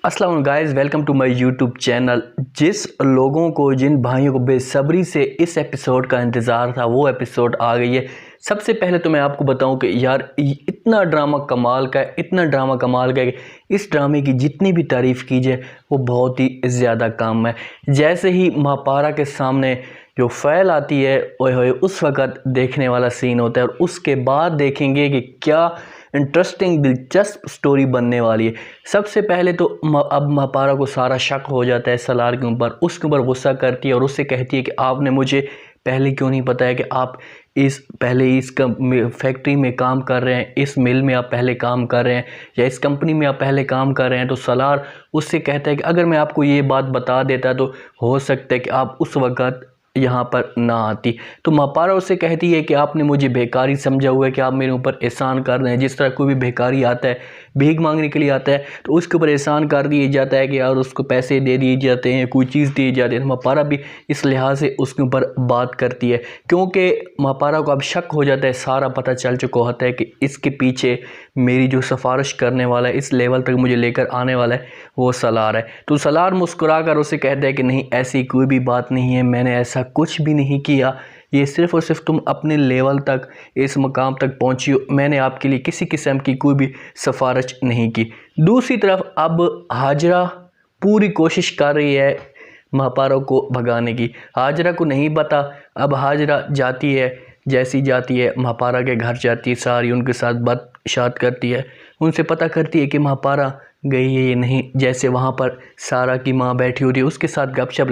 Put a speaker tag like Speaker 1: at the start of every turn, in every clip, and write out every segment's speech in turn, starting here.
Speaker 1: अस्सलाम guys, welcome to my YouTube channel. जिस लोगों को, जिन भाइयों को बेसब्री से इस एपिसोड का इंतज़ार था, वो एपिसोड आ गई है। सबसे पहले तो मैं आपको बताऊं कि यार इतना ड्रामा कमाल का है, इतना ड्रामा कमाल का है कि इस ड्रामे की जितनी भी तारीफ़ की जाए वो बहुत ही ज़्यादा कम है। जैसे ही महापारा के सामने जो फैल आती है, ओए होए, उस वक़्त देखने वाला सीन होता है और उसके बाद देखेंगे कि क्या इंटरेस्टिंग दिलचस्प स्टोरी बनने वाली है। सबसे पहले तो अब महापारा को सारा शक हो जाता है सलार के ऊपर, उसके ऊपर गुस्सा करती है और उससे कहती है कि आपने मुझे पहले क्यों नहीं बताया कि आप पहले इस फैक्ट्री में काम कर रहे हैं, इस मिल में आप पहले काम कर रहे हैं या इस कंपनी में आप पहले काम कर रहे हैं। तो सलार उससे कहता है कि अगर मैं आपको ये बात बता देता तो हो सकता है कि आप उस वक़्त यहाँ पर ना आती। तो महापारा उससे कहती है कि आपने मुझे बेकारी समझा हुआ है, कि आप मेरे ऊपर एहसान कर रहे हैं। जिस तरह कोई भी बेकारी आता है, भीख मांगने के लिए आता है, तो उसके ऊपर एहसान कर दिया जाता है कि यार उसको पैसे दे दिए जाते हैं, कोई चीज़ दी जाती है। तो महापारा भी इस लिहाज से उसके ऊपर बात करती है, क्योंकि महापारा को अब शक हो जाता है, सारा पता चल चुका होता है कि इसके पीछे मेरी जो सिफारिश करने वाला है, इस लेवल तक मुझे लेकर आने वाला है, वो सलार है। तो सलार मुस्कुरा कर उसे कहता है कि नहीं, ऐसी कोई भी बात नहीं है, मैंने ऐसा कुछ भी नहीं किया, ये सिर्फ़ और सिर्फ तुम अपने लेवल तक, इस मकाम तक पहुंची हो, मैंने आपके लिए किसी किस्म की कोई भी सिफारिश नहीं की। दूसरी तरफ अब हाजरा पूरी कोशिश कर रही है महापारा को भगाने की। हाजरा को नहीं पता, अब हाजरा जाती है, जैसी जाती है महापारा के घर जाती है, सारी उनके साथ बात करती है, उनसे पता करती है कि महापारा गई है या नहीं। जैसे वहाँ पर सारा की माँ बैठी होती है, उसके साथ गपशप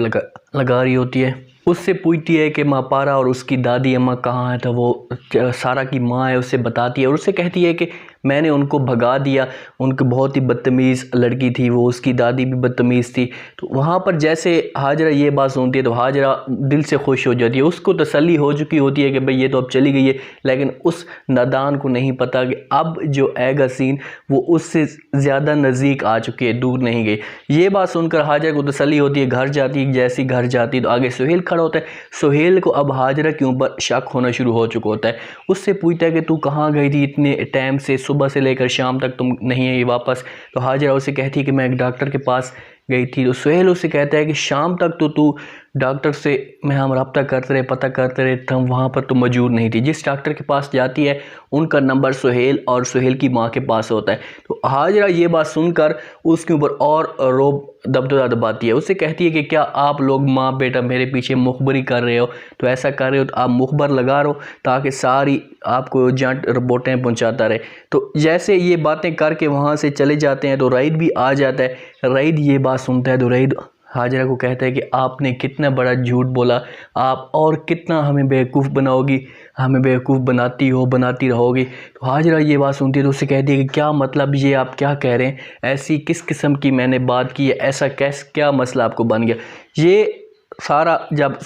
Speaker 1: लगा रही होती है, उससे पूछती है कि महापारा और उसकी दादी अम्मा कहाँ है। तो वो सारा की माँ है, उससे बताती है और उससे कहती है कि मैंने उनको भगा दिया, उनकी बहुत ही बदतमीज़ लड़की थी वो, उसकी दादी भी बदतमीज़ थी। तो वहाँ पर जैसे हाजरा ये बात सुनती है तो हाजरा दिल से खुश हो जाती है, उसको तसल्ली हो चुकी होती है कि भाई ये तो अब चली गई है। लेकिन उस नादान को नहीं पता कि अब जो आएगा सीन वो उससे ज़्यादा नज़दीक आ चुकी है, दूर नहीं गई। ये बात सुनकर हाजरा को तसल्ली होती है, घर जाती है। जैसी घर जाती है तो आगे सुहेल खड़ा होता है। सुहेल को अब हाजरा के ऊपर शक होना शुरू हो चुका होता है, उससे पूछता है कि तू कहाँ गई थी इतने टाइम से, सुबह से लेकर शाम तक तुम नहीं आई वापस। तो हाजरा उसे कहती है कि मैं एक डॉक्टर के पास गई थी। तो सुहेल उसे कहता है कि शाम तक तो तू डॉक्टर से मैं हम रब्ता करते रहे, पता करते रहे, तब वहाँ पर तो मौजूद नहीं थी। जिस डॉक्टर के पास जाती है उनका नंबर सुहेल और सुहेल की माँ के पास होता है। तो हाजरा ये बात सुनकर उसके ऊपर और रोब दबदबा दबाती है, उससे कहती है कि क्या आप लोग माँ बेटा मेरे पीछे मुखबरी कर रहे हो, तो ऐसा कर रहे हो तो आप मुखबर लगा रहो ताकि सारी आपको एजेंट रिपोर्टें पहुंचाता रहे। तो जैसे ये बातें करके वहाँ से चले जाते हैं तो रईद भी आ जाता है। रईद ये बात सुनता है तो रईद हाजरा को कहता है कि आपने कितना बड़ा झूठ बोला, आप और कितना हमें बेवकूफ़ बनाओगी, हमें बेवकूफ़ बनाती हो, बनाती रहोगी। तो हाजरा ये बात सुनती है तो उससे कहती है कि क्या मतलब, ये आप क्या कह रहे हैं, ऐसी किस किस्म की मैंने बात की है, ऐसा क्या मसला आपको बन गया। ये सारा जब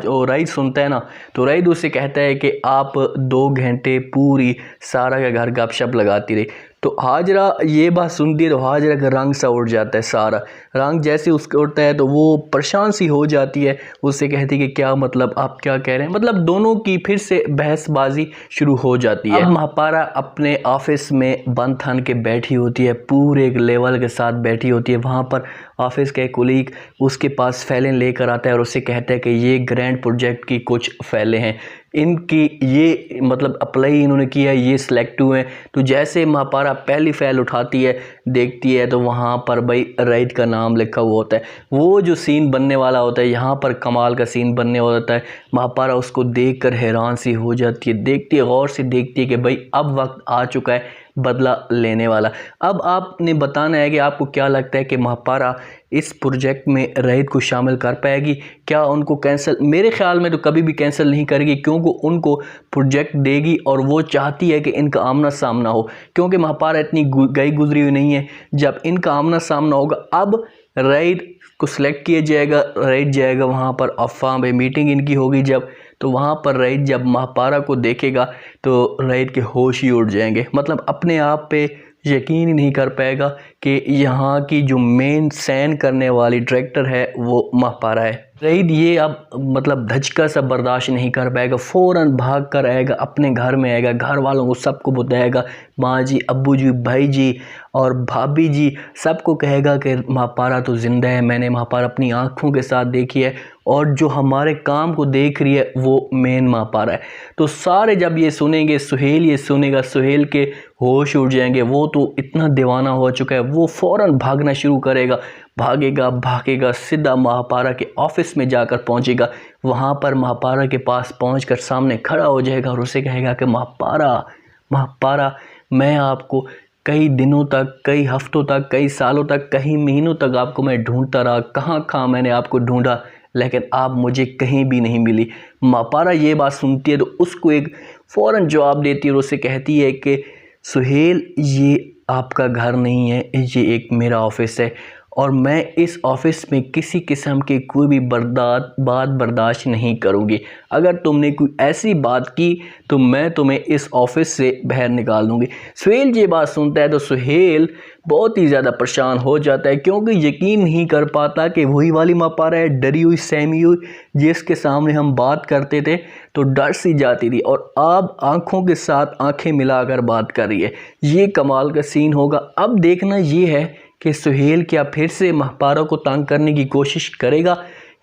Speaker 1: और रईद सुनता है ना तो रईद उससे कहता है कि आप 2 घंटे पूरी सारा का घर गपशप लगाती रही। तो हाजरा ये बात सुनती है तो हाजरा का रंग सा उड़ जाता है, सारा रंग जैसे उसका उड़ता है तो वो परेशान सी हो जाती है। उससे कहती है कि क्या मतलब, आप क्या कह रहे हैं, मतलब दोनों की फिर से बहसबाजी शुरू हो जाती है। अब महापारा अपने ऑफिस में बंद थान के बैठी होती है, पूरे एक लेवल के साथ बैठी होती है। वहाँ पर ऑफिस का एक कोलीग उसके पास फाइलें लेकर आता है और उससे कहता है कि ये ग्रैंड प्रोजेक्ट की कुछ फाइलें हैं, इनकी ये मतलब अप्लाई इन्होंने किया है, ये सिलेक्ट हुए हैं। तो जैसे महापारा पहली फाइल उठाती है, देखती है तो वहाँ पर भाई रईद का नाम लिखा हुआ होता है। वो जो सीन बनने वाला होता है, यहाँ पर कमाल का सीन बनने वाला होता है। महापारा उसको देखकर हैरान सी हो जाती है, देखती है, गौर से देखती है कि भाई अब वक्त आ चुका है बदला लेने वाला। अब आपने बताना है कि आपको क्या लगता है कि महापारा इस प्रोजेक्ट में रईद को शामिल कर पाएगी, क्या उनको कैंसिल, मेरे ख्याल में तो कभी भी कैंसिल नहीं करेगी, क्योंकि उनको प्रोजेक्ट देगी और वो चाहती है कि इनका आमना सामना हो, क्योंकि महापारा इतनी गई गुजरी हुई नहीं है। जब इनका आमना सामना होगा, अब रईद को सिलेक्ट किया जाएगा, रईद जाएगा वहाँ पर, अफ़वाह में मीटिंग इनकी होगी जब, तो वहाँ पर रईद जब महापारा को देखेगा तो रईद के होश ही उड़ जाएंगे, मतलब अपने आप पे यकीन ही नहीं कर पाएगा कि यहाँ की जो मेन सैन करने वाली डायरेक्टर है वो महापारा है। रईद ये अब मतलब धचका सा बर्दाश्त नहीं कर पाएगा, फ़ौरन भाग कर आएगा, अपने घर में आएगा, घर वालों को सबको बताएगा, माँ जी, अब्बू जी, भाई जी और भाभी जी सबको कहेगा कि महापारा तो ज़िंदा है, मैंने महापारा अपनी आँखों के साथ देखी है, और जो हमारे काम को देख रही है वो मेन महापारा है। तो सारे जब ये सुनेंगे, सुहेल ये सुनेगा, सुहेल के होश उड़ जाएंगे। वो तो इतना दीवाना हो चुका है, वो फ़ौरन भागना शुरू करेगा, भागेगा भागेगा सीधा महापारा के ऑफिस में जाकर पहुंचेगा। वहाँ पर महापारा के पास पहुंचकर सामने खड़ा हो जाएगा और उसे कहेगा कि महापारा, महापारा, मैं आपको कई दिनों तक, कई हफ्तों तक, कई सालों तक, कई महीनों तक आपको मैं ढूंढता रहा, कहाँ कहाँ मैंने आपको ढूंढा, लेकिन आप मुझे कहीं भी नहीं मिली। महापारा ये बात सुनती है तो उसको एक फ़ौरन जवाब देती है और उसे कहती है कि सुहेल, ये आपका घर नहीं है, ये एक मेरा ऑफिस है, और मैं इस ऑफ़िस में किसी किस्म की कोई भी बात बर्दाश्त नहीं करूँगी। अगर तुमने कोई ऐसी बात की तो मैं तुम्हें इस ऑफ़िस से बाहर निकाल दूँगी। सुहेल ये बात सुनता है तो सुहेल बहुत ही ज़्यादा परेशान हो जाता है, क्योंकि यकीन नहीं कर पाता कि वही वाली महापारा है, डरी हुई सहमी हुई, जिसके सामने हम बात करते थे तो डर सी जाती थी, और अब आँखों के साथ आँखें मिलाकर बात कर रही है। ये कमाल का सीन होगा। अब देखना ये है कि सुहेल क्या फिर से महापारा को तंग करने की कोशिश करेगा,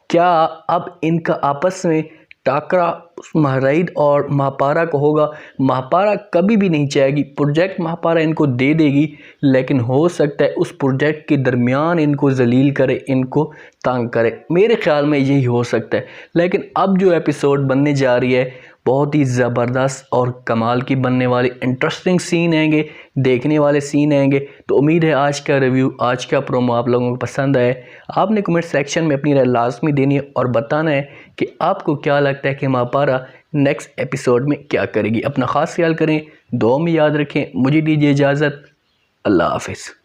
Speaker 1: क्या अब इनका आपस में टाकरा महराइद और महापारा को होगा। महापारा कभी भी नहीं चाहेगी, प्रोजेक्ट महापारा इनको दे देगी, लेकिन हो सकता है उस प्रोजेक्ट के दरमियान इनको जलील करे, इनको तंग करे। मेरे ख्याल में यही हो सकता है। लेकिन अब जो एपिसोड बनने जा रही है बहुत ही ज़बरदस्त और कमाल की बनने वाली, इंटरेस्टिंग सीन आएंगे, देखने वाले सीन आएंगे। तो उम्मीद है आज का रिव्यू, आज का प्रोमो आप लोगों को पसंद आए। आपने कमेंट सेक्शन में अपनी राय लाजमी देनी है और बताना है कि आपको क्या लगता है कि महापारा नेक्स्ट एपिसोड में क्या करेगी। अपना ख़ास ख्याल करें, दुआ में याद रखें। मुझे दीजिए इजाज़त। अल्लाह हाफ़िज़।